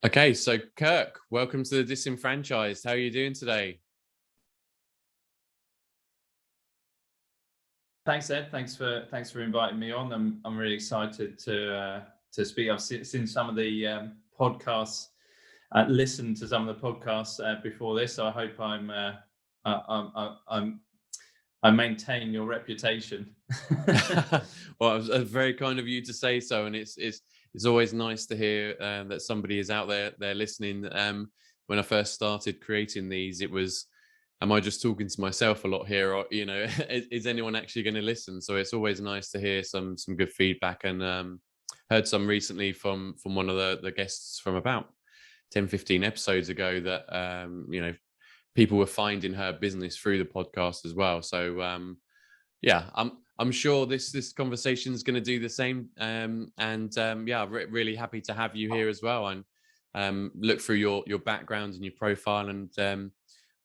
Okay, so Kirk, welcome to the Disenfranchised. How are you doing today? Thanks, Ed. Thanks for inviting me on. I'm really excited to speak. I've seen some of the podcasts, listened to some of the podcasts before this. So I hope I maintain your reputation. Well, it was very kind of you to say so, and it's always nice to hear that somebody is out there listening. When I first started creating these, it was, am I just talking to myself a lot here, or is anyone actually going to listen? So it's always nice to hear some good feedback, and heard some recently from one of the guests from about 10, 15 episodes ago that people were finding her business through the podcast as well. So yeah, I'm sure this conversation is going to do the same. Yeah, really happy to have you here as well, and look through your background and your profile, and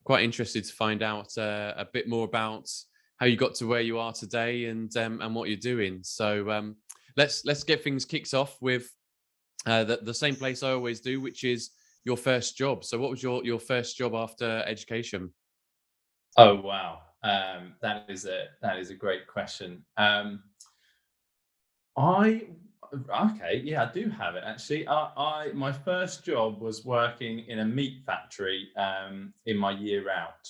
quite interested to find out a bit more about how you got to where you are today, and what you're doing. So let's get things kicked off with the same place I always do, which is your first job. So what was your first job after education? Oh wow, that is a great question. I okay, yeah, I do have it actually. I my first job was working in a meat factory in my year out.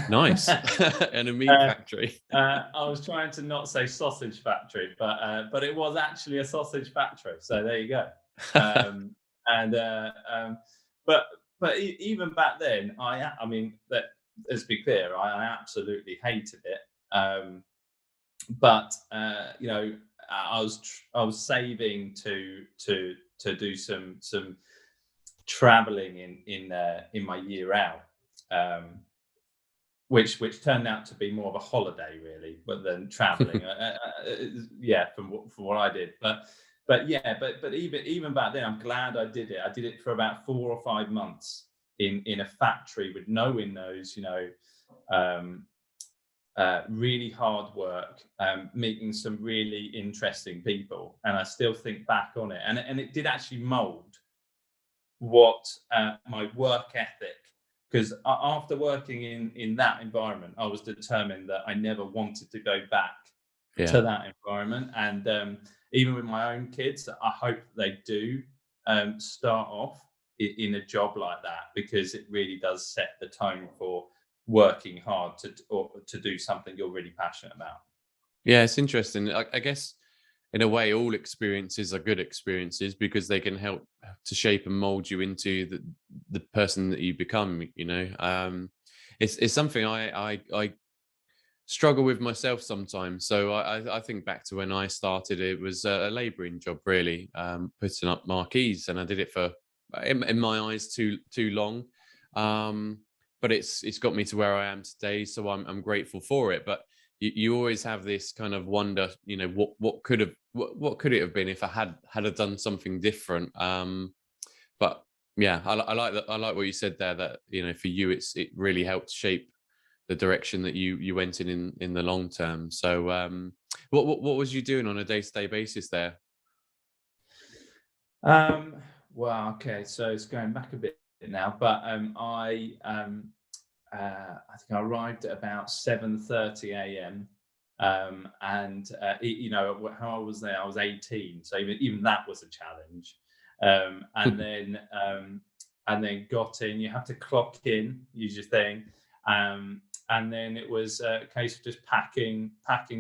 Nice. And a meat uh, factory. I was trying to not say sausage factory, but it was actually a sausage factory. So there you go. Um, and but even back then, I mean that let's be clear, I absolutely hated it. But I was saving to do some traveling in my year out. Um, which turned out to be more of a holiday really, but than traveling. Yeah, from what I did, but even back then, I'm glad I did it. I did it for about 4 or 5 months in a factory with no windows. Um, really hard work, meeting some really interesting people, and I still think back on it, and it did actually mould what my work ethic, because after working in that environment, I was determined that I never wanted to go back Yeah. to that environment. And even with my own kids, I hope they do start off in a job like that, because it really does set the tone for working hard to do something you're really passionate about. Yeah, it's interesting. I guess in a way, all experiences are good experiences because they can help to shape and mold you into the person that you become. It's something I struggle with myself sometimes. So I think back to when I started. It was a labouring job, really, putting up marquees, and I did it for, in my eyes, too long. Um, but it's got me to where I am today, so I'm grateful for it. But you always have this kind of wonder, what could it have been if I had done something different. But yeah, I like that. I like what you said there. That for you, it really helped shape the direction that you went in the long term. So, what was you doing on a day-to-day basis there? Um, well, okay, so it's going back a bit now, but I think I arrived at about 7:30 a.m. And how I was there, I was 18, so even that was a challenge. Um, and then um, and then got in. You have to clock in, use your thing, and then it was a case of just packing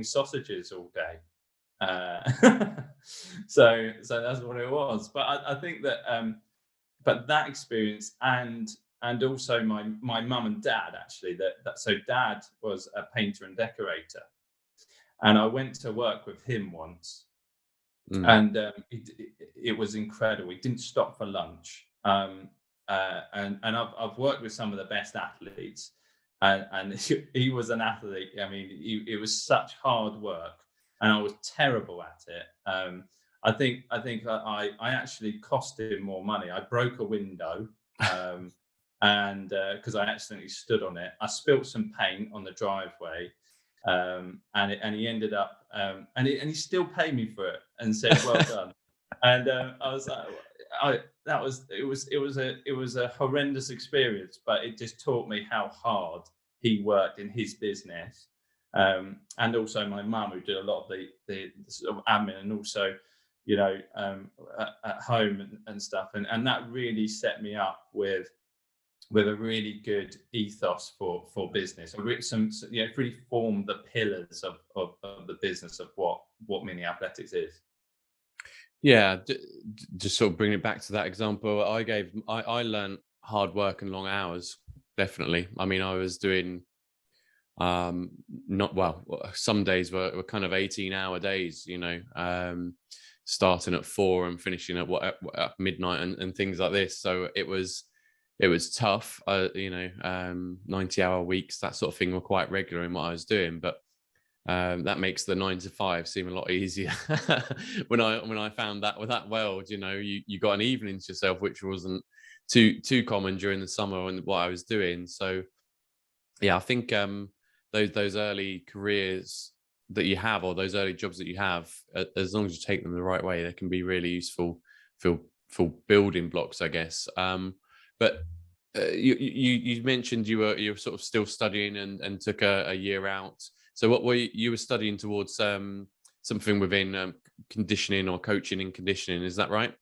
sausages all day. Uh, so that's what it was. But I think that but that experience, and also my mum and dad, actually, that so dad was a painter and decorator, and I went to work with him once, Mm. and it was incredible. He didn't stop for lunch. And I've worked with some of the best athletes, and he was an athlete. I mean, it was such hard work, and I was terrible at it. I think that I actually cost him more money. I broke a window, um, and because I accidentally stood on it, I spilt some paint on the driveway, and he ended up, and he still paid me for it and said, "Well done." And I was like, it was a horrendous experience, but it just taught me how hard he worked in his business, and also my mum, who did a lot of the sort of admin, and also, at home and stuff, and that really set me up with a really good ethos for business. It really formed the pillars of the business of what mini athletics is. Yeah, just sort of bringing it back to that example I gave. I learned hard work and long hours. Definitely. I mean, I was doing not well. Some days were kind of 18-hour days. Starting at 4 and finishing at midnight and things like this. So it was tough. 90-hour weeks, that sort of thing, were quite regular in what I was doing, but. That makes the 9 to 5 seem a lot easier. when I found that with that world, you got an evening to yourself, which wasn't too common during the summer and what I was doing. So yeah, I think those early careers that you have, or those early jobs that you have, as long as you take them the right way, they can be really useful for building blocks, I guess. But you mentioned you were sort of still studying and took a year out. So what were you were studying towards, something within conditioning or coaching and conditioning, is that right?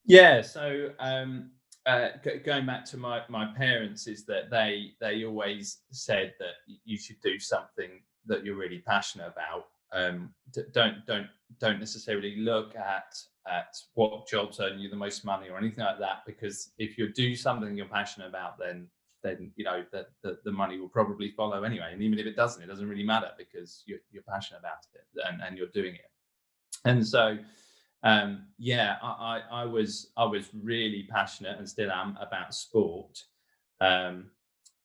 Yeah. So going back to my parents, is that they always said that you should do something that you're really passionate about. Don't necessarily look at what jobs earn you the most money or anything like that, because if you do something you're passionate about, then the money will probably follow anyway. And even if it doesn't really matter, because you're passionate about it, and you're doing it. And so I was really passionate, and still am, about sport. And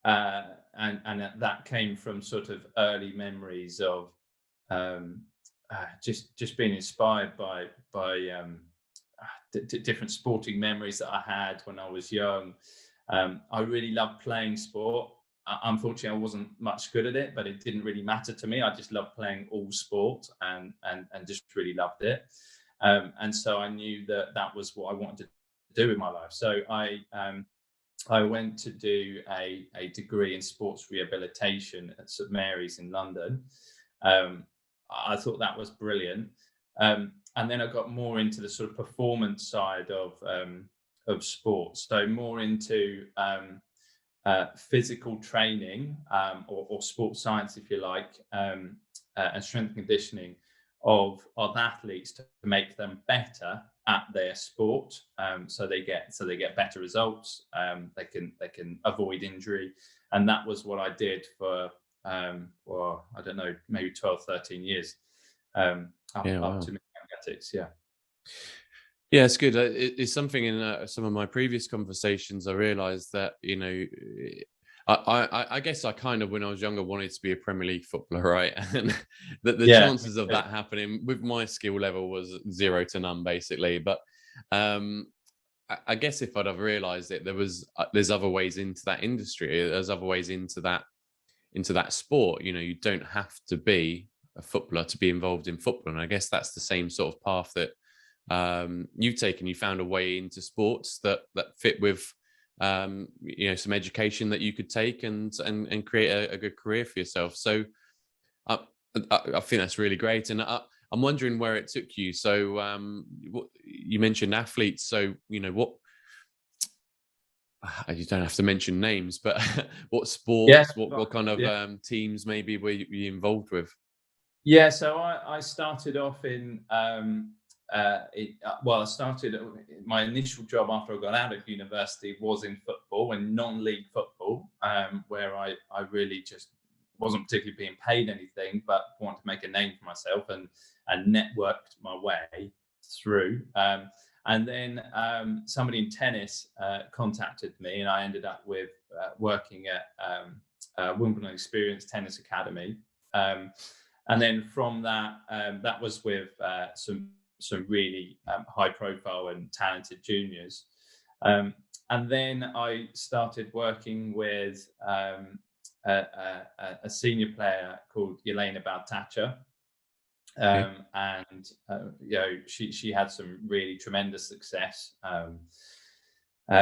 that came from sort of early memories of just being inspired by different sporting memories that I had when I was young. I really loved playing sport. Unfortunately, I wasn't much good at it, but it didn't really matter to me. I just loved playing all sport, and just really loved it. And so I knew that was what I wanted to do in my life. So I went to do a degree in sports rehabilitation at St Mary's in London. I thought that was brilliant. And then I got more into the sort of performance side of sports, so more into physical training, or sports science, if you like, and strength and conditioning of athletes, to make them better at their sport, so they get better results. They can avoid injury, and that was what I did for well, I don't know, maybe 12, 13 years, Yeah, up wow. to athletics. Yeah. Yeah, it's good. It's something in some of my previous conversations. I realized that, I guess I kind of, when I was younger, wanted to be a Premier League footballer, right? And the Yeah. chances of that happening with my skill level was 0 to none, basically. But um, I guess if I'd have realized it, there's other ways into that industry. There's other ways into that sport. You don't have to be a footballer to be involved in football. And I guess that's the same sort of path that you've taken. You found a way into sports that fit with some education that you could take and create a good career for yourself. So I, I think that's really great, and I'm wondering where it took you. So you mentioned athletes, so what, you don't have to mention names, but what Yeah. sports, what kind of teams maybe were you involved with? Yeah, so I started off in I started my initial job after I got out of university was in football, in non-league football, where I really just wasn't particularly being paid anything, but wanted to make a name for myself, and networked my way through. And then somebody in tennis contacted me, and I ended up with working at Wimbledon Experience Tennis Academy. And then from that, that was with some really high profile and talented juniors. And then I started working with a senior player called Yelena Baltacha, Okay. And she had some really tremendous success.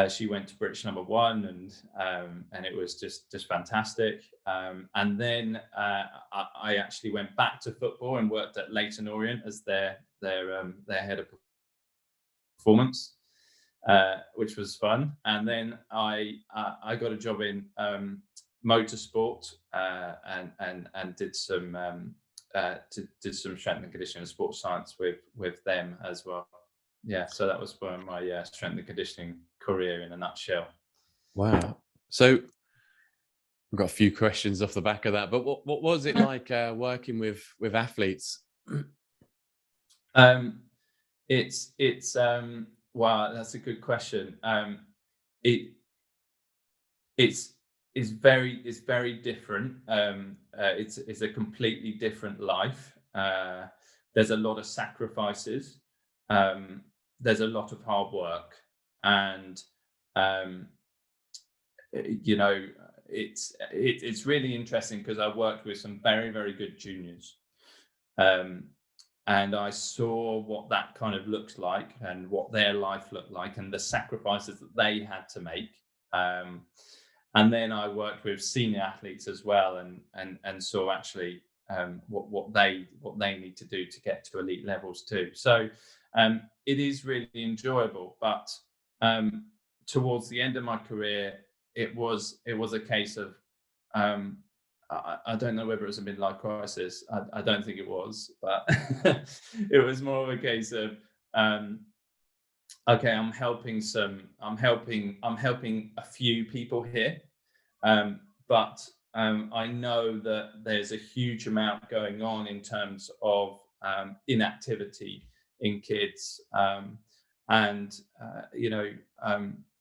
She went to British number one, and it was just fantastic. And then I actually went back to football and worked at Leyton Orient as their head of performance, which was fun. And then I got a job in motorsport, and did some strength and conditioning and sports science with them as well. Yeah, so that was my strength and conditioning career in a nutshell. Wow. So I've got a few questions off the back of that, but what was it like working with athletes? Um, it's wow, that's a good question. It it's it's very different. It's a completely different life. There's a lot of sacrifices. Um, there's a lot of hard work, and um, you know, it's really interesting because I worked with some very very good juniors. Um, and I saw what that kind of looked like and what their life looked like and the sacrifices that they had to make. Um, and then I worked with senior athletes as well, and saw actually what they need to do to get to elite levels too. So it is really enjoyable, but um, towards the end of my career, it was a case of um, I don't know whether it was a midlife crisis. I don't think it was, but it was more of a case of okay, I'm helping a few people here, but I know that there's a huge amount going on in terms of inactivity in kids, and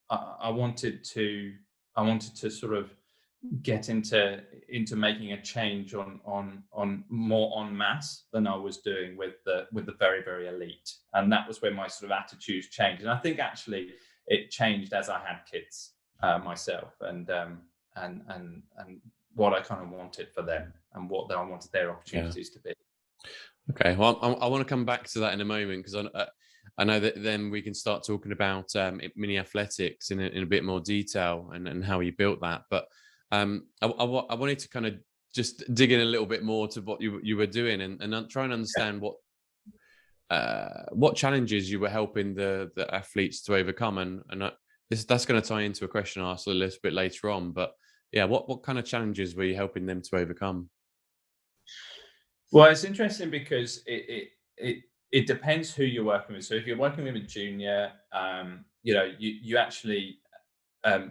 I wanted to sort of get into making a change on more en masse than I was doing with the very very elite, and that was where my sort of attitudes changed. And I think actually it changed as I had kids myself, and what I kind of wanted for them and what I wanted their Yeah. opportunities to be. Okay. Well, I want to come back to that in a moment because I know that then we can start talking about mini athletics in a bit more detail and how you built that. But I wanted to kind of just dig in a little bit more to what you were doing and try and understand what challenges you were helping the athletes to overcome. And that's going to tie into a question I asked a little bit later on. But yeah, what kind of challenges were you helping them to overcome? Well, it's interesting because it depends who you're working with. So if you're working with a junior, you actually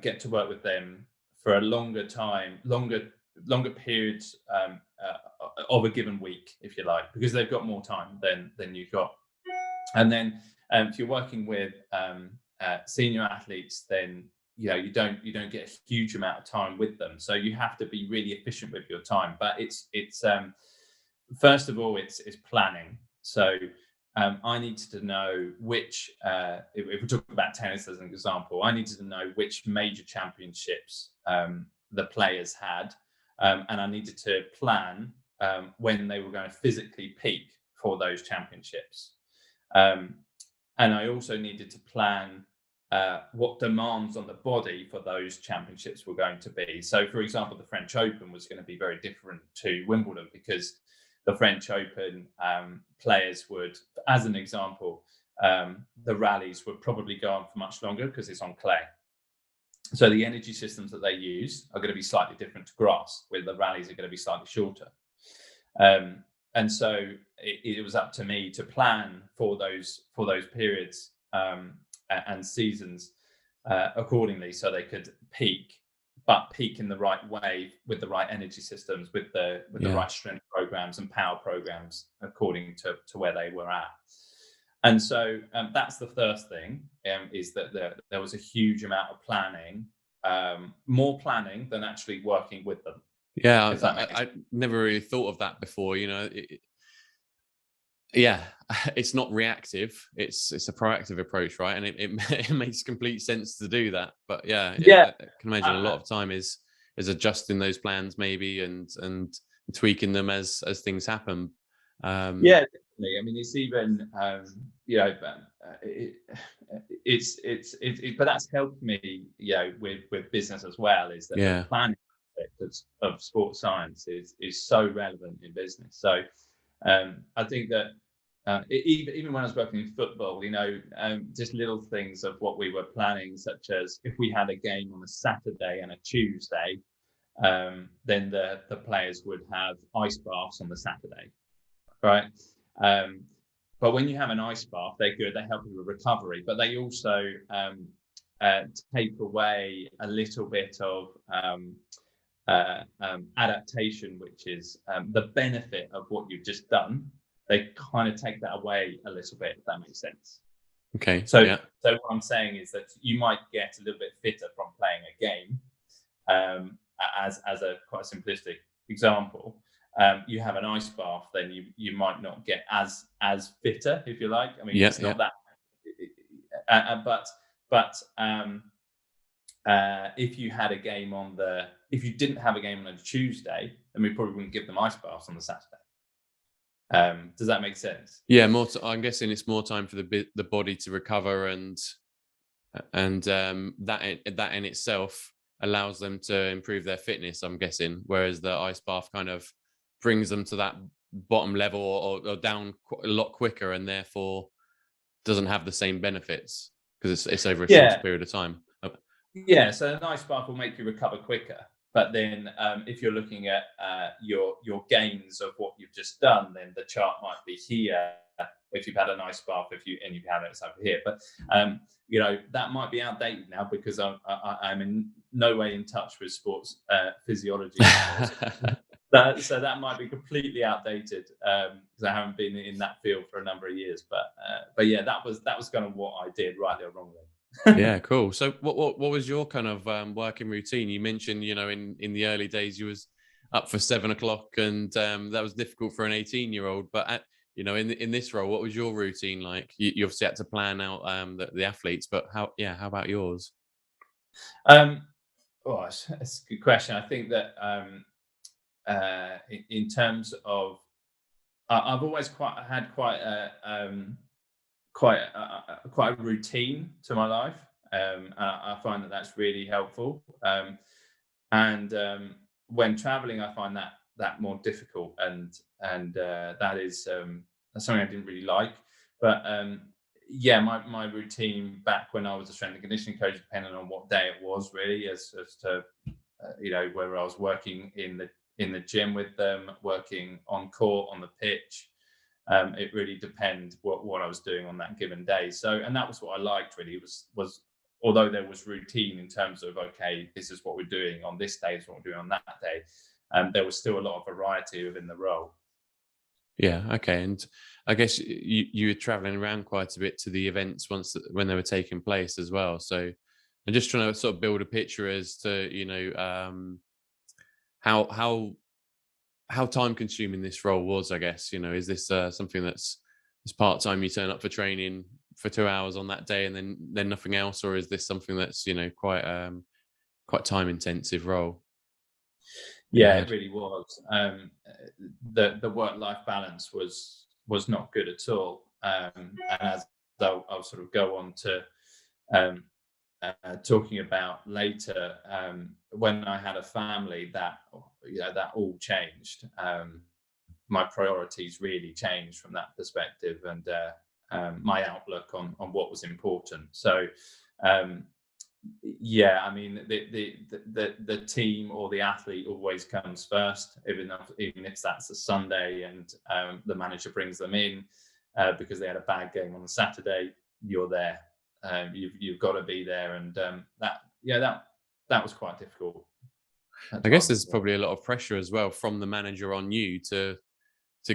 get to work with them for a longer time, longer periods of a given week, if you like, because they've got more time than you've got. And then if you're working with senior athletes, then you don't get a huge amount of time with them, so you have to be really efficient with your time. But it's first of all, it's planning. So I needed to know which, if we talk about tennis as an example, I needed to know which major championships the players had, and I needed to plan when they were going to physically peak for those championships. Um, and I also needed to plan what demands on the body for those championships were going to be. So, for example, the French Open was going to be very different to Wimbledon because the French Open players would, as an example, the rallies would probably go on for much longer because it's on clay. So the energy systems that they use are going to be slightly different to grass, where the rallies are going to be slightly shorter. And so it was up to me to plan for those periods and seasons accordingly, so they could peak, but peak in the right way with the right energy systems, with the Yeah. right strength programs and power programs according to where they were at. And so that's the first thing, is that there was a huge amount of planning, more planning than actually working with them, Yeah, if that makes I never really thought of that before. Yeah, it's not reactive; it's a proactive approach, right? And it makes complete sense to do that. But yeah, yeah. I can imagine a lot of time is adjusting those plans maybe and tweaking them as things happen. Yeah, definitely. I mean, it's even but that's helped me, with business as well. Is that the Yeah, planning aspect of sports science is so relevant in business. So I think that even when I was working in football, just little things of what we were planning, such as if we had a game on a Saturday and a Tuesday, then the players would have ice baths on the Saturday, right? Um, but when you have an ice bath, they're good. They help you with recovery, but they also take away a little bit of adaptation, which is the benefit of what you've just done. They kind of take that away a little bit, if that makes sense. okay, So, yeah, so what I'm saying is that you might get a little bit fitter from playing a game. As a quite simplistic example, you have an ice bath, then you might not get as fitter, if you like. I mean, yeah, it's yeah. not that, but if you had a game if you didn't have a game on a Tuesday, then we probably wouldn't give them ice baths on the Saturday. Does that make sense? Yeah, I'm guessing it's more time for the body to recover, and that in itself allows them to improve their fitness, I'm guessing. Whereas the ice bath kind of brings them to that bottom level, or down a lot quicker, and therefore doesn't have the same benefits because it's over a shorter Yeah, period of time. yeah. So an ice bath will make you recover quicker. But then, if you're looking at your gains of what you've just done, then the chart might be here. If you've had a nice bath, you've had it over here, but that might be outdated now because I'm in no way in touch with sports physiology anymore. So that might be completely outdated because I haven't been in that field for a number of years. But yeah, that was kind of what I did, rightly or wrongly. Yeah, cool. So what was your kind of working routine? You mentioned, in the early days you was up for 7 o'clock, and that was difficult for an 18-year-old. But in this role, what was your routine like? You obviously had to plan out the athletes, but how about yours? Um, oh, it's a good question. I think that in terms of, I've always had quite a routine to my life. I find that that's really helpful. And when traveling, I find that more difficult, and that is that's something I didn't really like. But yeah, my routine back when I was a strength and conditioning coach, depending on what day it was, really, as to whether I was working in the gym with them, working on court on the pitch. It really depends what I was doing on that given day. So, and that was what I liked, really, was although there was routine in terms of, okay, this is what we're doing on this day, is what we're doing on that day. There was still a lot of variety within the role. Yeah, okay. And I guess you were traveling around quite a bit to the events when they were taking place as well. So I'm just trying to sort of build a picture as to, how time consuming this role was, I guess. Is this something that's part time? You turn up for training for 2 hours on that day, and then nothing else, or is this something that's quite time intensive role that you Yeah, it had? really was. The work life balance was not good at all. And as I'll sort of go on to um, talking about later, when I had a family, that all changed. My priorities really changed from that perspective, and my outlook on what was important. So um, yeah, I mean, the team or the athlete always comes first, even if that's a Sunday and the manager brings them in because they had a bad game on a Saturday. You're there. You've got to be there, and that was quite difficult at I guess times there's as well. probably a lot of pressure as well from the manager on you to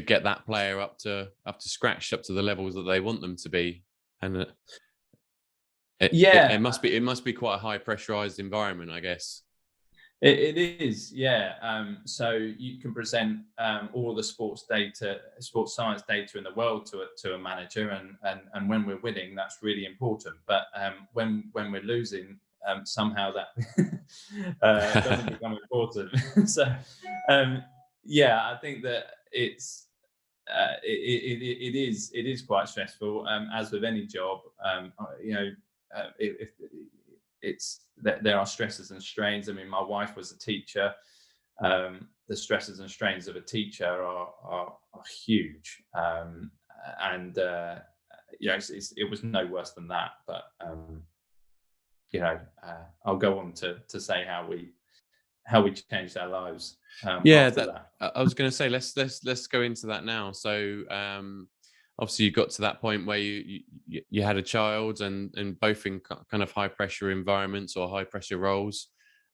get that player up to scratch, up to the levels that they want them to be, and it Yeah, must be quite a high pressurized environment, I guess. it is, yeah. So you can present all the sports science data in the world to a manager, and when we're winning, that's really important. But when we're losing, somehow that doesn't become important. So yeah, I think that it's it is quite stressful, as with any job. If it's there are stresses and strains. I mean, my wife was a teacher. The stresses and strains of a teacher are huge, and it was no worse than that. But I'll go on to say how we changed our lives Yeah, after that. I was going to say let's go into that now. So obviously you got to that point where you had a child and both in kind of high pressure environments or high pressure roles.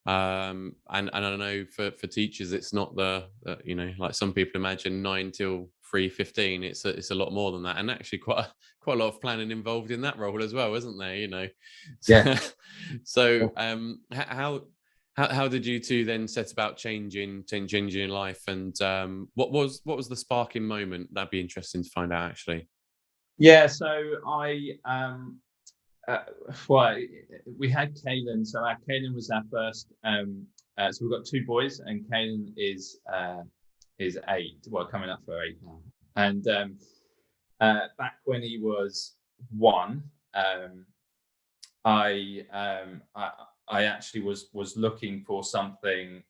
And I know for teachers it's not like some people imagine 9 till 3:15. It's a lot more than that, and actually quite a lot of planning involved in that role as well, isn't there? Yeah. So how did you two then set about changing your life, and what was the sparking moment? That'd be interesting to find out, actually. Yeah, so well, we had Kaylin. So our Kaylin was our first. So we've got two boys, and Kaylin is 8. Well, coming up for 8 now. And back when he was 1, I actually was looking for something.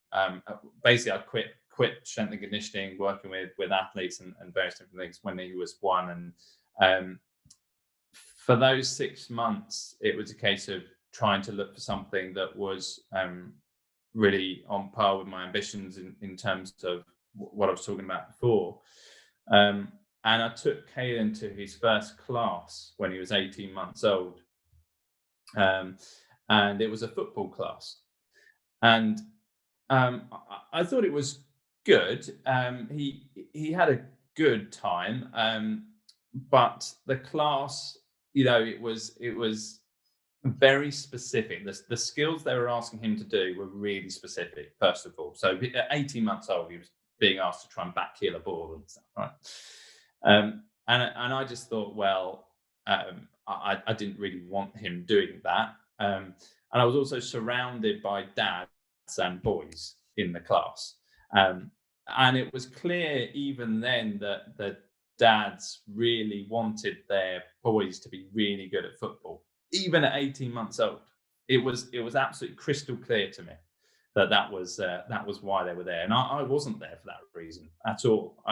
Basically, I quit strength and conditioning, working with athletes and various different things when he was 1, and for those 6 months, it was a case of trying to look for something that was really on par with my ambitions in terms of what I was talking about before. And I took Caelan to his first class when he was 18 months old. And it was a football class. And I thought it was good. He had a good time, but the class, it was very specific. The skills they were asking him to do were really specific. First of all, so at 18 months old, he was being asked to try and backheel a ball and stuff, right? And I just thought, well, I didn't really want him doing that. And I was also surrounded by dads and boys in the class. And it was clear even then that the dads really wanted their boys to be really good at football, even at 18 months old. It was absolutely crystal clear to me that was why they were there, and I wasn't there for that reason at all.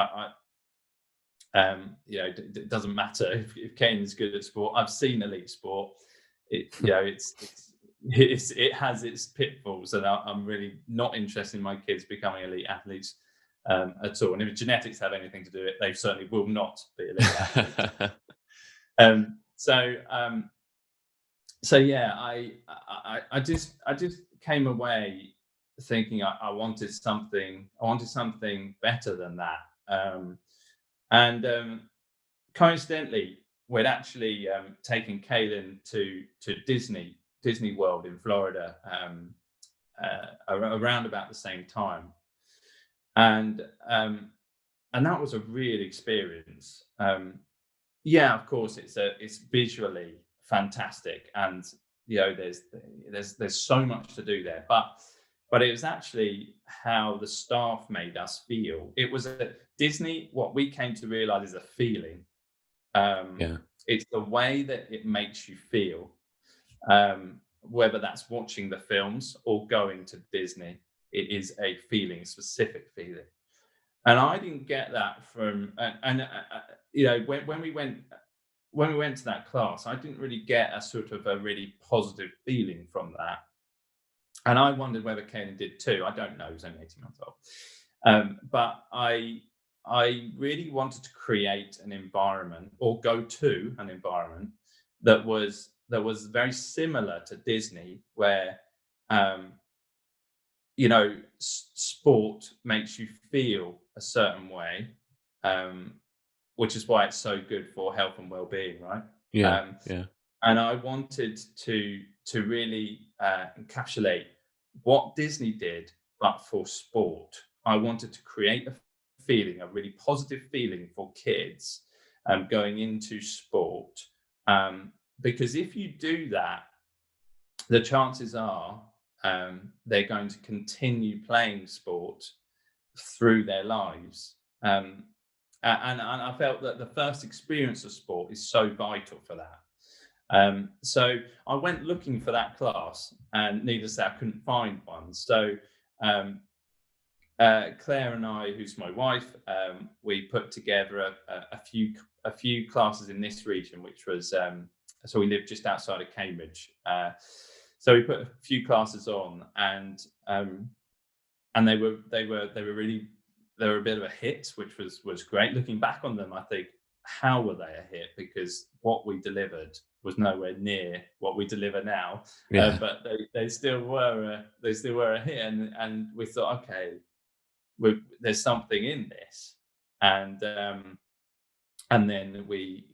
It doesn't matter if Kane's good at sport. I've seen elite sport. It has its pitfalls, and I'm really not interested in my kids becoming elite athletes at all. And if genetics have anything to do with it, they certainly will not be elite athletes. So yeah, I just came away thinking I wanted something better than that. And coincidentally, we'd actually taken Kaylin to Disney World in Florida around about the same time, and that was a real experience. Yeah, of course, it's visually fantastic, and there's so much to do there, but it was actually how the staff made us feel. It was a Disney. What we came to realize is a feeling. Yeah. It's the way that it makes you feel, whether that's watching the films or going to Disney. It is a feeling, specific feeling, and I didn't get that from. When we went to that class, I didn't really get a sort of a really positive feeling from that. And I wondered whether Kanan did too. I don't know. He was only 18 months old. But I really wanted to create an environment, or go to an environment that was very similar to Disney, where sport makes you feel a certain way, which is why it's so good for health and well-being, right? Yeah. And I wanted to really encapsulate what Disney did, but for sport. I wanted to create a really positive feeling for kids going into sport. Because if you do that, the chances are they're going to continue playing sport through their lives. and I felt that the first experience of sport is so vital for that. So I went looking for that class, and needless to say, I couldn't find one. So um, Claire and I, who's my wife, we put together a few classes in this region, which was so we live just outside of Cambridge. So we put a few classes on, and they were really, they were a bit of a hit, which was great. Looking back on them, I think, how were they a hit? Because what we delivered was nowhere near what we deliver now. Yeah. But they still were a hit, and we thought, okay, there's something in this, and then we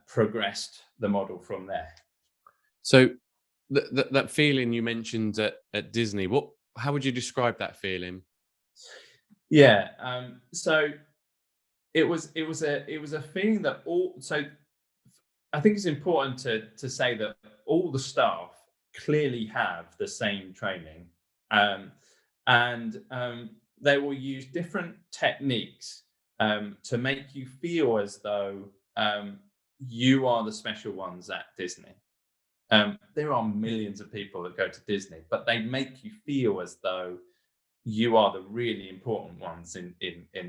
progressed the model from there. So that feeling you mentioned at Disney, how would you describe that feeling? Yeah. So it was a feeling that I think it's important to say that all the staff clearly have the same training, and they will use different techniques to make you feel as though you are the special ones at Disney. There are millions of people that go to Disney, but they make you feel as though you are the really important ones in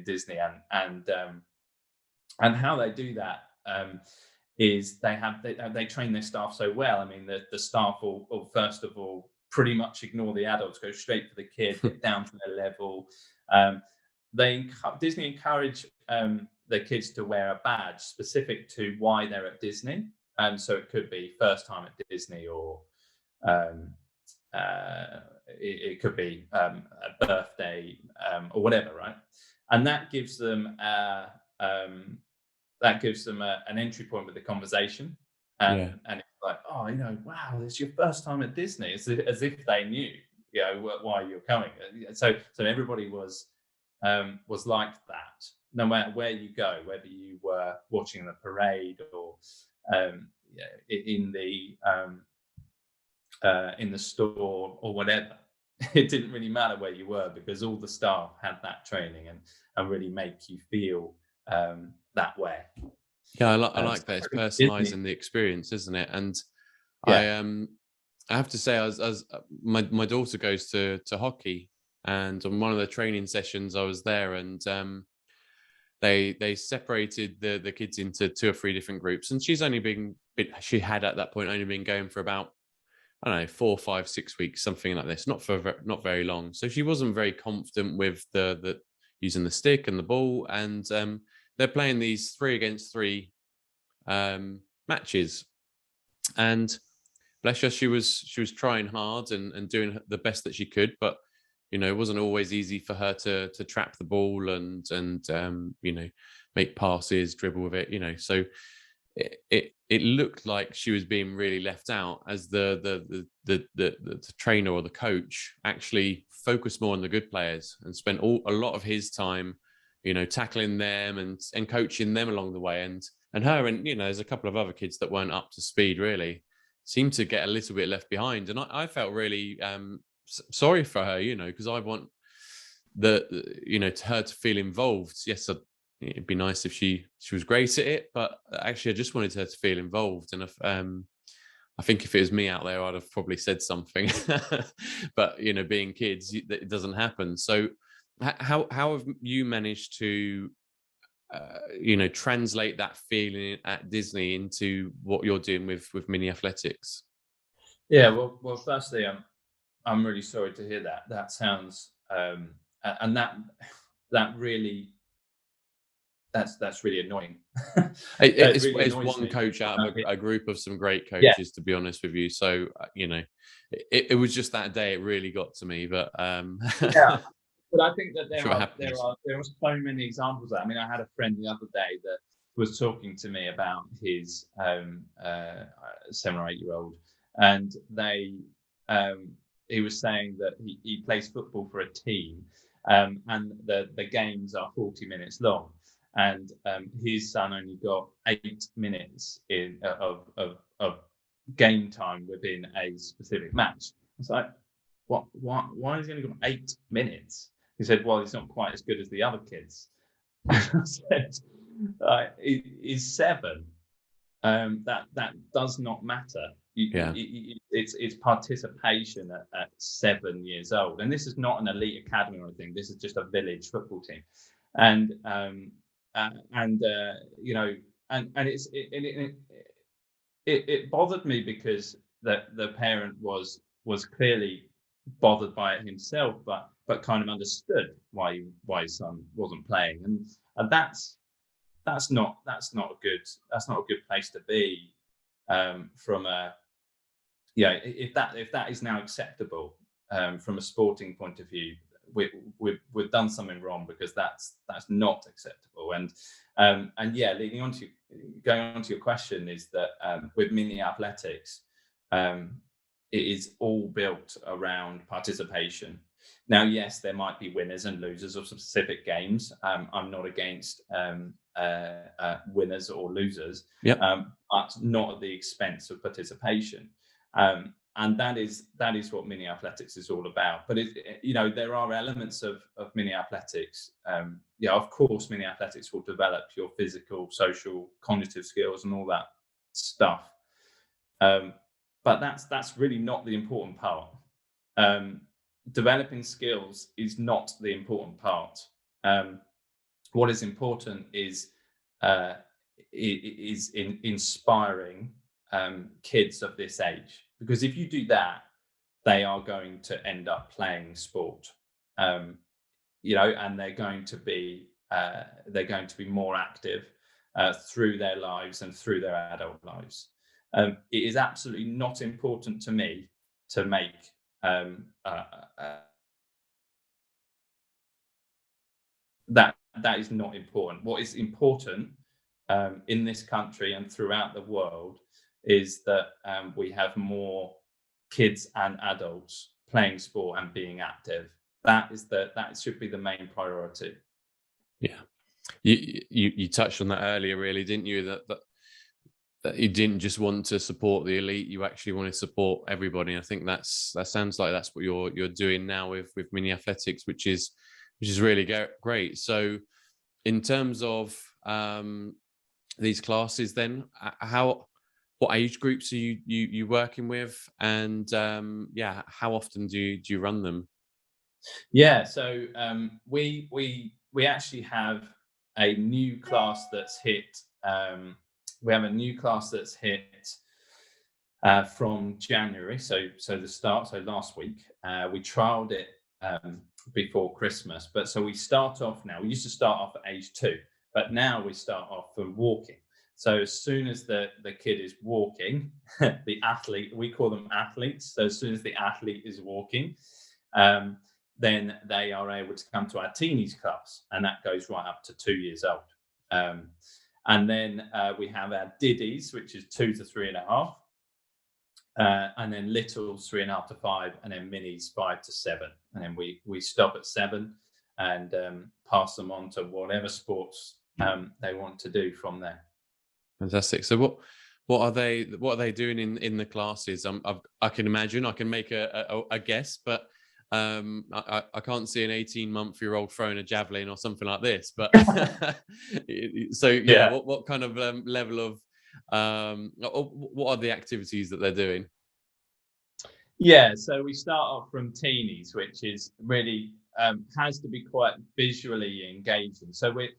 Disney, and how they do that is they train their staff so well. I mean, the staff will first of all pretty much ignore the adults, go straight for the kid, get down to their level. Disney encourage the kids to wear a badge specific to why they're at Disney. So it could be first time at Disney, or it could be a birthday, or whatever, right? And that gives them an entry point with the conversation, and it's like, oh, wow, it's your first time at Disney. It's as if they knew, why you're coming. So everybody was like that, no matter where you go, whether you were watching the parade or in the store or whatever. It didn't really matter where you were, because all the staff had that training and really make you feel that way. Yeah, I like that. It's personalizing the experience, isn't it? And I have to say, as my daughter goes to hockey, and on one of the training sessions I was there, and they separated the kids into 2 or 3 different groups, and she had at that point only been going for about, I don't know, 4, 5, 6 weeks, something like this, not very long. So she wasn't very confident with the using the stick and the ball, and they're playing these 3 against 3 matches, and bless her, she was trying hard and doing the best that she could, but it wasn't always easy for her to trap the ball and make passes, dribble with it. So it looked like she was being really left out, as the trainer or the coach actually focused more on the good players and spent a lot of his time tackling them and coaching them along the way, and her, and there's a couple of other kids that weren't up to speed, really seemed to get a little bit left behind. And I felt really sorry for her, because I want her to feel involved. Yes, it'd be nice if she was great at it, but actually I just wanted her to feel involved. And I think if it was me out there, I'd have probably said something. But being kids, it doesn't happen. So how have you managed to translate that feeling at Disney into what you're doing with mini athletics? Yeah, well, firstly, I'm really sorry to hear that. That sounds and that really that's really annoying. It's really annoys one me. coach out of a group of some great coaches, to be honest with you. So it was just that day it really got to me. But yeah, but I think that sure there are so many examples of that. I mean, I had a friend the other day that was talking to me about his 7 or 8-year-old, and he was saying that he plays football for a team, and the games are 40 minutes long, and his son only got 8 minutes of game time within a specific match. It's like, what? Why is he only got 8 minutes? He said, well, he's not quite as good as the other kids. I said, is 7. That does not matter. Yeah. It's participation at 7 years old, and this is not an elite academy or anything. This is just a village football team, and you know, and it bothered me because the parent was clearly bothered by it himself, but kind of understood why his son wasn't playing, and that's not a good place to be, from a, if that is now acceptable, from a sporting point of view, we've done something wrong, because that's not acceptable. And yeah, going on to your question, is that with mini athletics, it is all built around participation. Now, yes, there might be winners and losers of specific games. I'm not against winners or losers, Yep. but not at the expense of participation. And that is what mini athletics is all about. But there are elements of mini athletics. Of course, mini athletics will develop your physical, social, cognitive skills and all that stuff. But that's really not the important part. Developing skills is not the important part. What is important is inspiring kids of this age, because if you do that, they are going to end up playing sport, and they're going to be more active through their lives and through their adult lives. It is absolutely not important to me to make that is not important. What is important in this country and throughout the world is that we have more kids and adults playing sport and being active. That should be the main priority. Yeah, you touched on that earlier, really, didn't you? That you didn't just want to support the elite; you actually want to support everybody. I think that sounds like that's what you're doing now with mini athletics, which is really great. So, in terms of these classes, then what age groups are you working with, and how often do you run them? Yeah, so we actually have a new class that's hit. We have a new class that's hit from January. So last week we trialed it before Christmas. But so we start off now. We used to start off at age 2, but now we start off from walking. So as soon as the kid is walking, the athlete, we call them athletes. So as soon as the athlete is walking, then they are able to come to our teenies class, and that goes right up to 2 years old. And then we have our diddies, which is 2 to 3.5. And then littles 3.5 to 5, and then minis 5 to 7, and then we stop at 7 and pass them on to whatever sports they want to do from there. Fantastic. So what are they doing in the classes? I can imagine, I can make a guess, but I can't see an 18-month-old throwing a javelin or something like this. But so yeah, what kind of level of what are the activities that they're doing? Yeah, so we start off from teenies, which is really has to be quite visually engaging. So we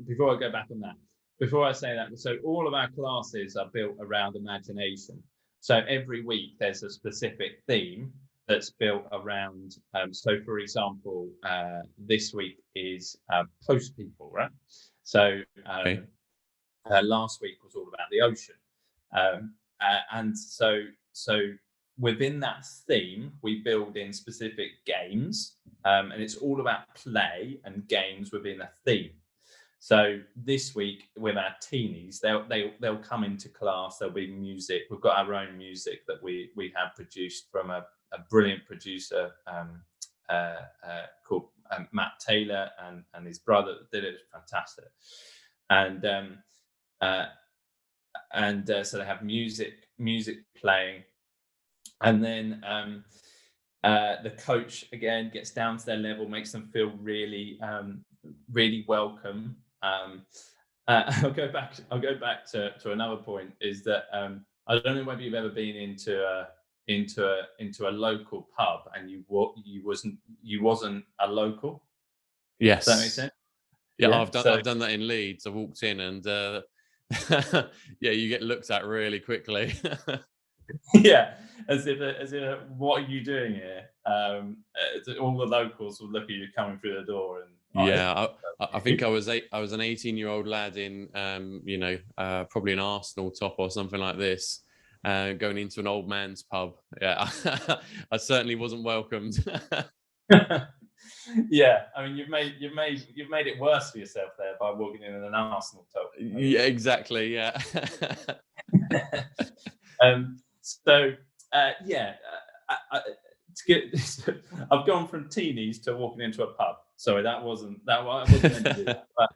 before I go back on that, before I say that, so all of our classes are built around imagination. So every week there's a specific theme that's built around. So for example, this week is post people, right? So last week was all about the ocean, and so within that theme, we build in specific games, and it's all about play and games within a theme. So this week with our teenies, they'll come into class. There'll be music. We've got our own music that we have produced from a brilliant producer called Matt Taylor, and his brother did it. It was fantastic. And so they have music playing. And then the coach again gets down to their level, makes them feel really really welcome. I'll go back to another point, is that I don't know whether you've ever been into a local pub and you wasn't a local. Does that make Yes. sense? Yeah, Yeah. So I've done that in Leeds. I walked in and yeah, you get looked at really quickly. yeah, as if what are you doing here? All the locals will look at you coming through the door, and Yeah, I think I was an 18-year-old lad in probably an Arsenal top or something like this, going into an old man's pub. Yeah, I certainly wasn't welcomed. yeah. I mean, you've made it worse for yourself there by walking in an Arsenal top. Yeah, exactly. Yeah. So yeah, to get, I've gone from teenies to walking into a pub. Sorry, I wasn't meant to do that. But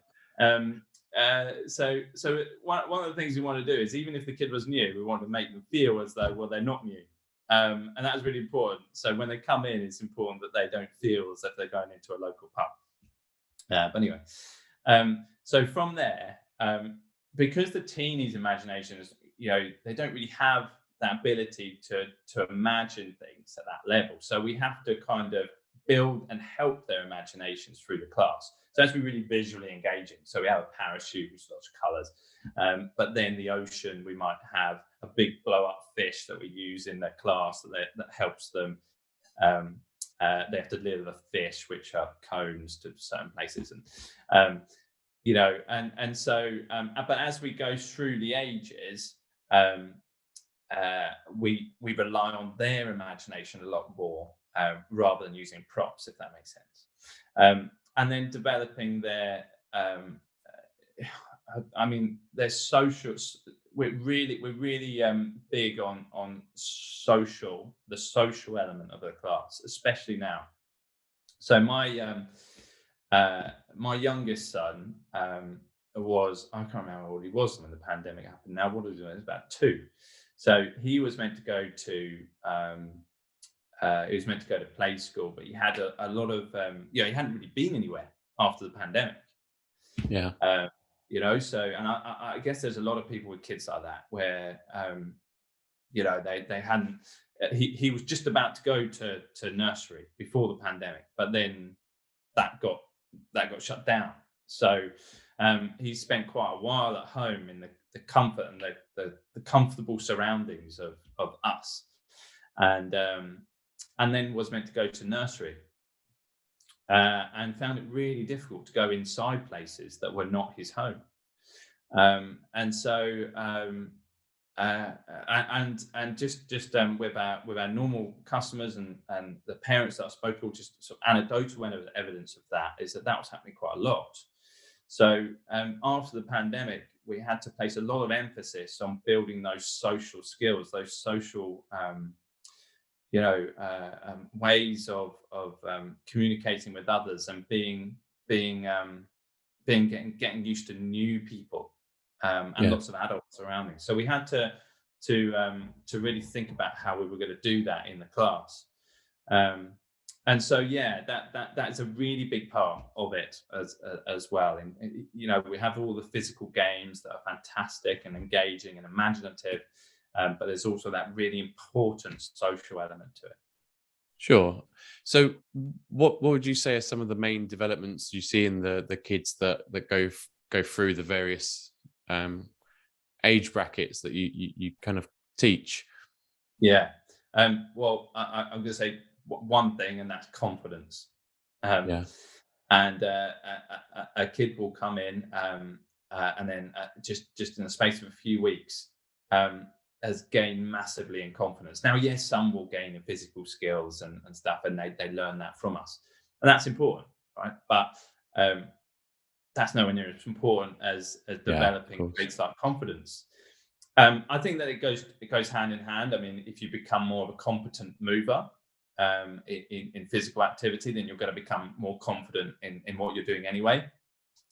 so one of the things we want to do is, even if the kid was new, we want to make them feel as though, well, they're not new. And that is really important. So when they come in, it's important that they don't feel as if they're going into a local pub. But anyway, so from there, because the teenies' imaginations, they don't really have that ability to imagine things at that level. So we have to kind of build and help their imaginations through the class. So that's really visually engaging. So we have a parachute with lots of colours, but then the ocean, we might have a big blow-up fish that we use in their class that helps them. They have to deliver the fish, which are cones to certain places, and but as we go through the ages, we rely on their imagination a lot more, rather than using props, if that makes sense. And then developing their, their social. We're really big on the social element of the class, especially now. So my youngest son was, I can't remember what he was when the pandemic happened. Now, what was he doing? He was about 2. So he was meant to go to play school, but he had a lot of he hadn't really been anywhere after the pandemic. Yeah. So, and I guess there's a lot of people with kids like that, where they hadn't. He was just about to go to nursery before the pandemic, but then that got shut down. So he spent quite a while at home in the comfort and the comfortable surroundings of us, and then was meant to go to nursery, and found it really difficult to go inside places that were not his home. And so with our normal customers and the parents that I spoke to, just sort of anecdotal evidence of that is that was happening quite a lot. So after the pandemic, we had to place a lot of emphasis on building those social skills, those social ways of communicating with others, and getting used to new people, and lots of adults surrounding. So we had to really think about how we were going to do that in the class. And so, yeah, that is a really big part of it as well. And we have all the physical games that are fantastic and engaging and imaginative, but there's also that really important social element to it. Sure. So, what would you say are some of the main developments you see in the kids that go through the various age brackets that you kind of teach? Yeah. Well, I'm going to say one thing, and that's confidence. Yeah. And a kid will come in, and then just in the space of a few weeks, has gained massively in confidence. Now, yes, some will gain in physical skills and stuff, and they learn that from us, and that's important, right? But that's nowhere near as important as developing traits like confidence. I think that it goes hand in hand. I mean, if you become more of a competent mover in physical activity, then you're going to become more confident in what you're doing anyway.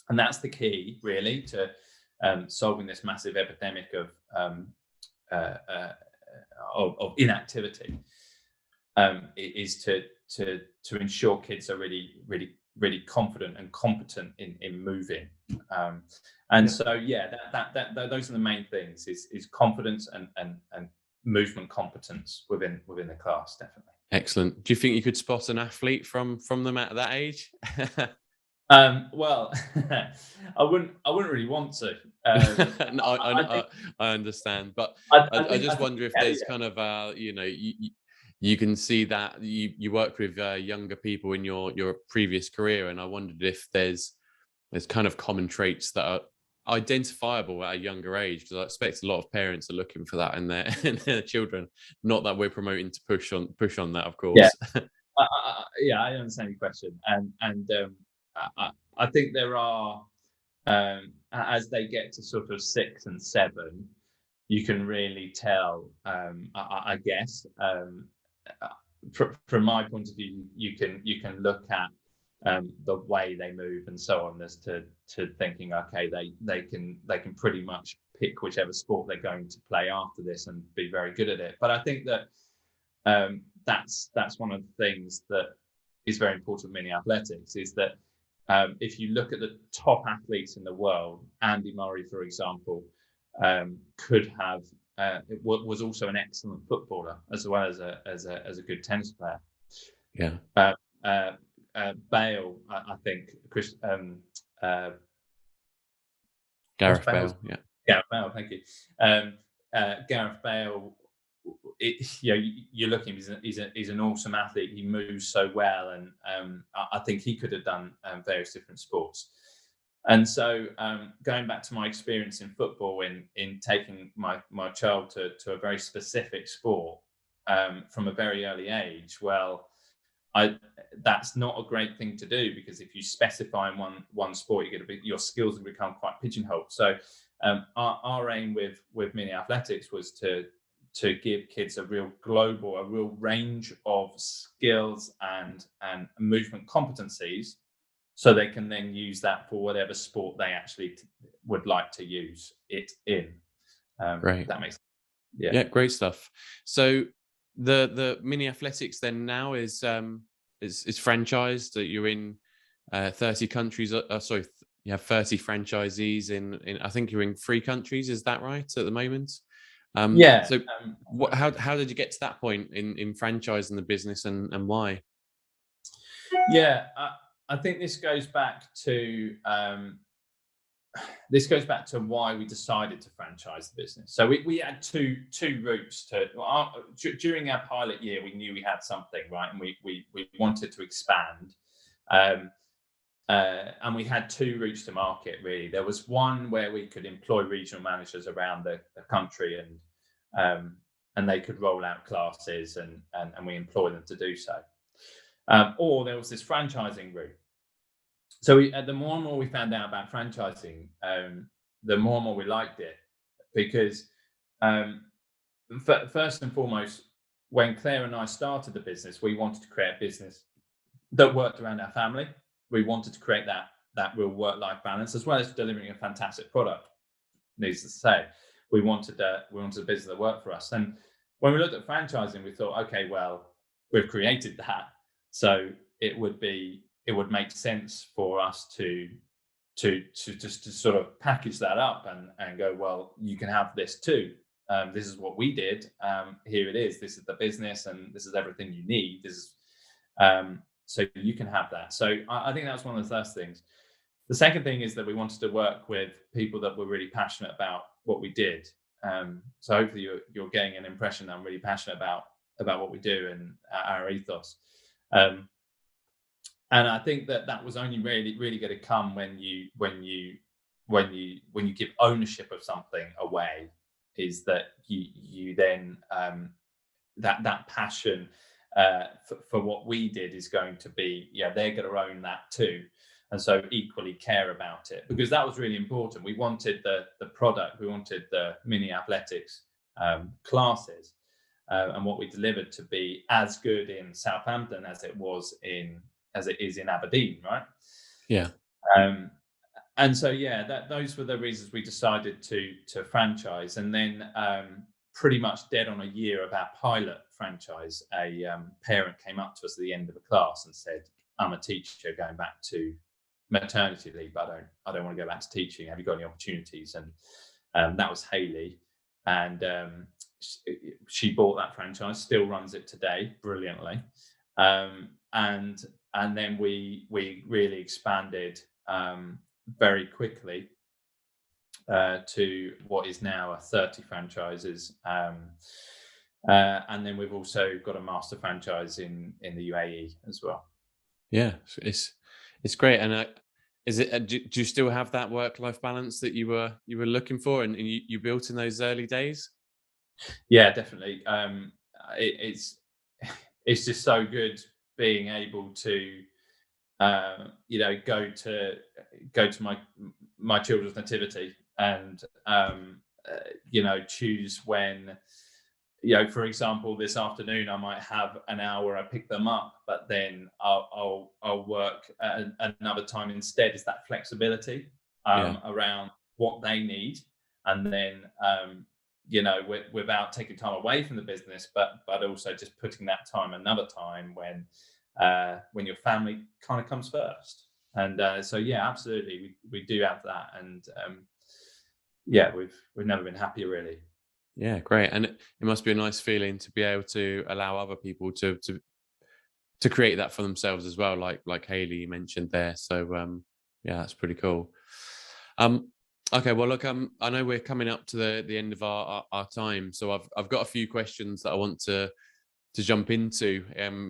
And that's the key, really, to solving this massive epidemic of inactivity, is to ensure kids are really really confident and competent in moving. And so those are the main things: is confidence and movement competence within the class, definitely. Excellent. Do you think you could spot an athlete from them at that age? Well, I wouldn't really want to. No, I understand, but I I just think wonder if yeah, there's kind of you can see that you work with younger people in your previous career, and I wondered if there's kind of common traits that are identifiable at a younger age, because I expect a lot of parents are looking for that in their in their children. Not that we're promoting to push on that, of yeah. course. Yeah, I understand your question, and I think there are, as they get to sort of 6 and 7, you can really tell. I guess, from my point of view, you can look at the way they move and so on, as to thinking, okay, they can pretty much pick whichever sport they're going to play after this and be very good at it. But I think that that's one of the things that is very important in mini athletics, is that if you look at the top athletes in the world, Andy Murray, for example, could have was also an excellent footballer as well as a good tennis player. Yeah. Bale, I think, Gareth Bale's Bale. Yeah. Gareth Bale, thank you. Gareth Bale, you look at him, he's an awesome athlete. He moves so well, and I think he could have done various different sports. And so, going back to my experience in football, in taking my child to a very specific sport from a very early age, well, that's not a great thing to do, because if you specify in one sport, your skills will become quite pigeonholed. So our aim with mini athletics was to give kids a real range of skills and movement competencies, so they can then use that for whatever sport they actually would like to use it in. Great. That makes sense. Yeah, great stuff. So the mini athletics then now is franchised. That you're in 30 countries. Sorry, you have 30 franchisees in. I think you're in 3 countries. Is that right at the moment? Yeah. So how did you get to that point in franchising the business, and why? Yeah, I think this goes back to why we decided to franchise the business. So we had two routes to during our pilot year. We knew we had something, right, and we wanted to expand. And we had 2 routes to market, really. There was one where we could employ regional managers around the country, and they could roll out classes, and we employ them to do so. Or there was this franchising route. So the more and more we found out about franchising, the more and more we liked it, because first and foremost, when Claire and I started the business, we wanted to create a business that worked around our family. We wanted to create that real work-life balance, as well as delivering a fantastic product. Needless to say, we wanted a business that worked for us. And when we looked at franchising, we thought, okay, well, we've created that, so it would make sense for us to just to sort of package that up and go, well, you can have this too. This is what we did. Here it is. This is the business, and this is everything you need. This is so you can have that. So I think that's one of the first things. The second thing is that we wanted to work with people that were really passionate about what we did. So hopefully you're getting an impression that I'm really passionate about what we do and our ethos. And I think that was only really going to come when you give ownership of something away, is that you then that passion for what we did is going to be, they're going to own that too, and so equally care about it, because that was really important. We wanted the product, we wanted the mini athletics classes and what we delivered to be as good in Southampton as it is in Aberdeen, right? Yeah. And so those were the reasons we decided to franchise. And then pretty much dead on a year of our pilot franchise, a parent came up to us at the end of a class and said, I'm a teacher going back to maternity leave, but I don't want to go back to teaching. Have you got any opportunities? And that was Hayley, and she bought that franchise, still runs it today brilliantly, and then we really expanded very quickly to what is now 30 franchises. And then we've also got a master franchise in the UAE as well. Yeah, it's great. And is it? Do you still have that work-life balance that you were looking for, and you built in those early days? Yeah, definitely. It's it's just so good being able to go to my children's nativity and choose when, for example, this afternoon I might have an hour where I pick them up, but then I'll work at another time instead. Is that flexibility Yeah. around what they need, and then without taking time away from the business, but also just putting that time another time when your family kind of comes first. And so yeah, absolutely, we do have that, and yeah, we've never been happier, really. Yeah, great. And it must be a nice feeling to be able to allow other people to create that for themselves as well, like Hayley you mentioned there. So yeah, that's pretty cool. Um, okay, well look, I know we're coming up to the end of our time, so I've got a few questions that I want to jump into,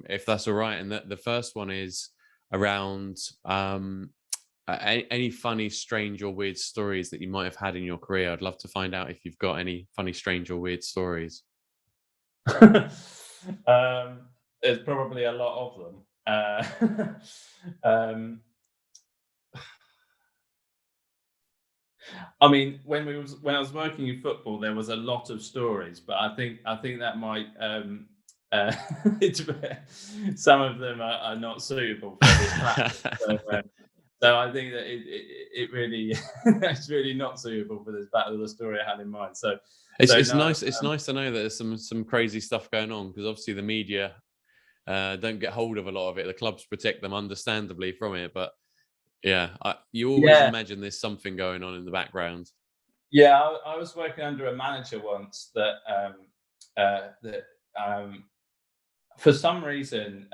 if that's all right. And the first one is around any funny, strange, or weird stories that you might have had in your career. I'd love to find out if you've got any funny, strange, or weird stories. There's probably a lot of them. I mean, when I was working in football, there was a lot of stories, but I think that might uh, some of them are not suitable for this platform. So I think that it really it's really not suitable for this battle. The story I had in mind. It's No, nice. It's nice to know that there's some crazy stuff going on, because obviously the media don't get hold of a lot of it. The clubs protect them, understandably, from it. But yeah, you always yeah, imagine there's something going on in the background. yeah. I was working under a manager once that for some reason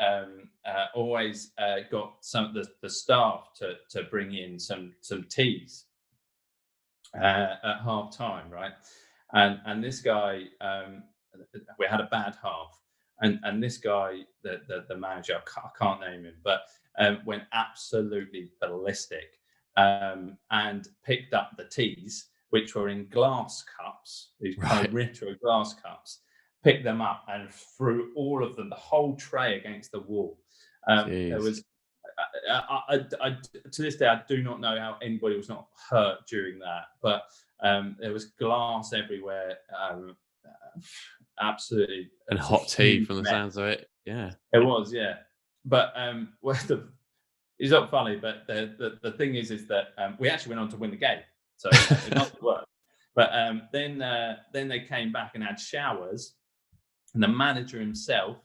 always got some of the staff to bring in some teas at half time, right? And this guy, we had a bad half, and this guy, the manager, I can't name him, but went absolutely ballistic, and picked up the teas, which were in glass cups, these kind of Right. retro glass cups, picked them up and threw all of them, the whole tray, against the wall. There Jeez. was to this day, I do not know how anybody was not hurt during that, but there was glass everywhere. Absolutely, it And was a hot tea huge from the mess. sounds of it. Yeah. It was, yeah. But it's not funny. But the thing is that we actually went on to win the game, so it must have worked. But then they came back and had showers, and the manager himself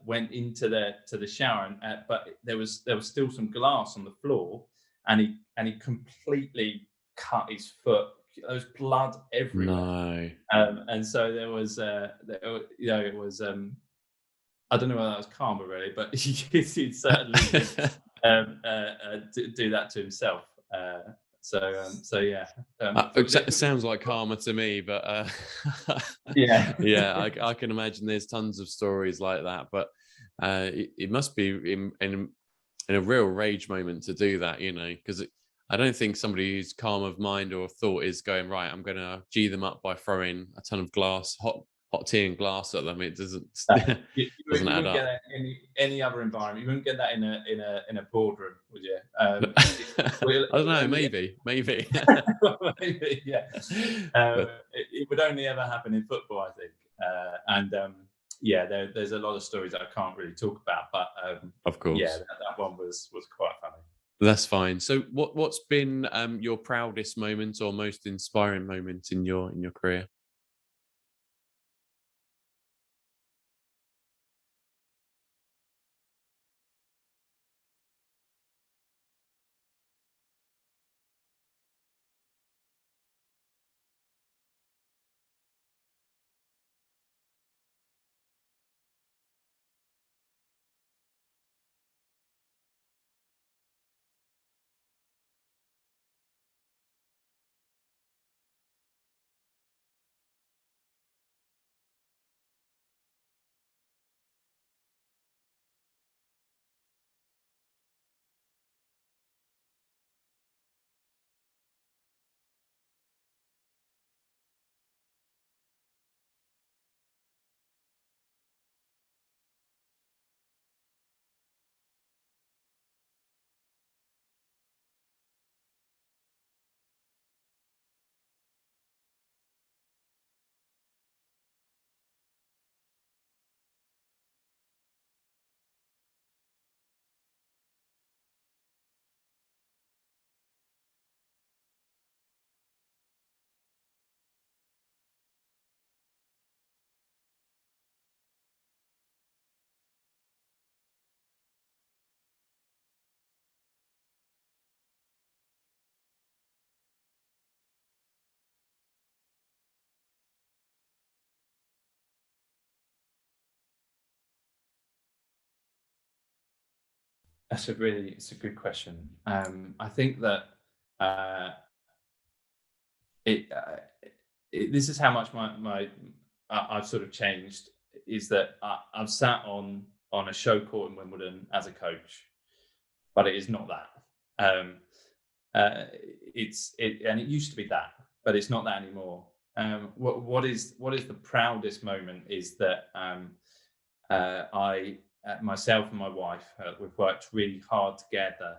went into the shower, but there was still some glass on the floor, and he completely cut his foot. There was blood everywhere, No. and so there was, it was. I don't know whether that was karma, really, but he certainly did do that to himself. So yeah, It sounds like karma to me, but yeah. yeah, I can imagine there's tons of stories like that. But it must be in a real rage moment to do that, because I don't think somebody who's calm of mind or thought is going, right, I'm going to G them up by throwing a ton of hot tea and glass at them. It doesn't doesn't You add wouldn't get up. that in any other environment. You wouldn't get that in a boardroom, would you? I don't know, Only maybe. maybe, yeah. But It would only ever happen in football, I think. And yeah, there's a lot of stories that I can't really talk about, but of yeah, course. that one was quite funny. That's fine. So what's been your proudest moment or most inspiring moment in your career? It's a good question. I think that uh, it, uh, this is how much I've sort of changed. Is that I've sat on a show court in Wimbledon as a coach, but it is not that. Um, and it used to be that, but it's not that anymore. What is the proudest moment is that I myself and my wife, we've worked really hard together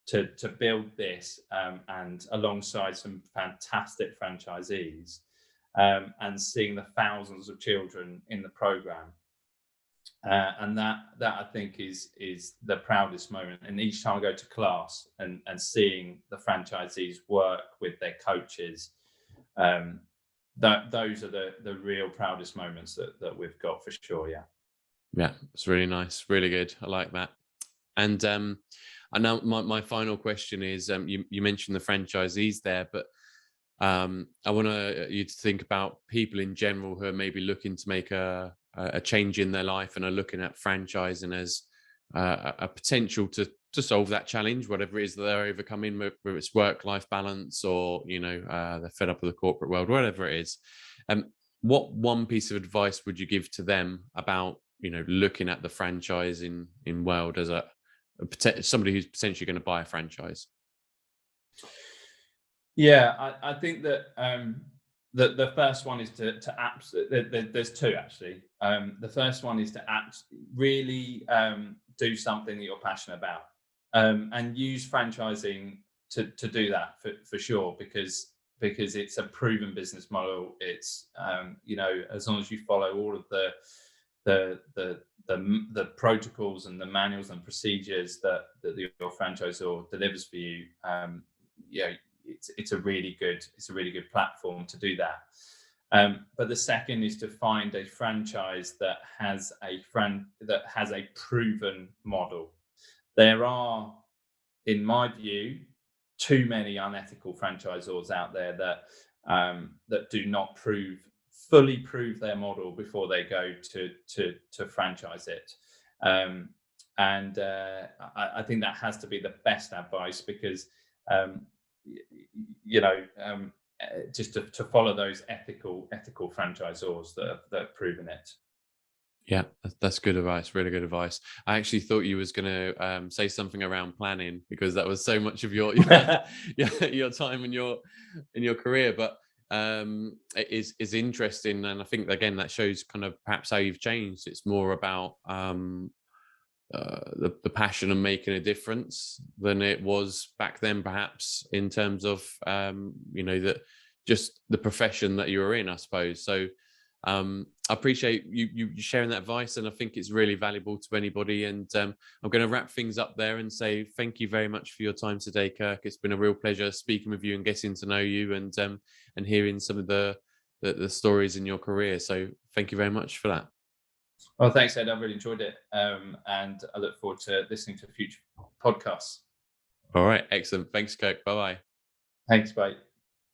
to build this, and alongside some fantastic franchisees, and seeing the thousands of children in the program. And that I think is the proudest moment. And each time I go to class and seeing the franchisees work with their coaches, those are the real proudest moments that we've got for sure. Yeah. Yeah, it's really nice, really good. I like that. And I know my final question is, you mentioned the franchisees there, but I want you to think about people in general who are maybe looking to make a change in their life and are looking at franchising as a potential to solve that challenge, whatever it is that they're overcoming, whether it's work-life balance or they're fed up with the corporate world, whatever it is. What one piece of advice would you give to them about looking at the franchising in world as somebody who's potentially going to buy a franchise? Yeah, I think that the first one is to there's two actually. The first one is to really do something that you're passionate about, and use franchising to do that for sure, because it's a proven business model. It's as long as you follow all of the protocols and the manuals and procedures that your franchisor delivers for you, it's a really good platform to do that. But the second is to find a franchise that has a proven model. There are, in my view, too many unethical franchisors out there that do not fully prove their model before they go to franchise it. And I think that has to be the best advice, because just to follow those ethical franchisors that have proven it. Yeah, that's good advice. Really good advice. I actually thought you was going to say something around planning, because that was so much of your time in your career. But it is interesting, and I think again that shows kind of perhaps how you've changed. It's more about the passion of making a difference than it was back then, perhaps, in terms of that just the profession that you were in, I suppose. So I appreciate you sharing that advice, and I think it's really valuable to anybody. And I'm going to wrap things up there and say thank you very much for your time today, Kirk. It's been a real pleasure speaking with you and getting to know you, and hearing some of the stories in your career. So thank you very much for that. Well, thanks, Ed. I've really enjoyed it, and I look forward to listening to future podcasts. All right, excellent. Thanks, Kirk. Bye bye. Thanks, bye.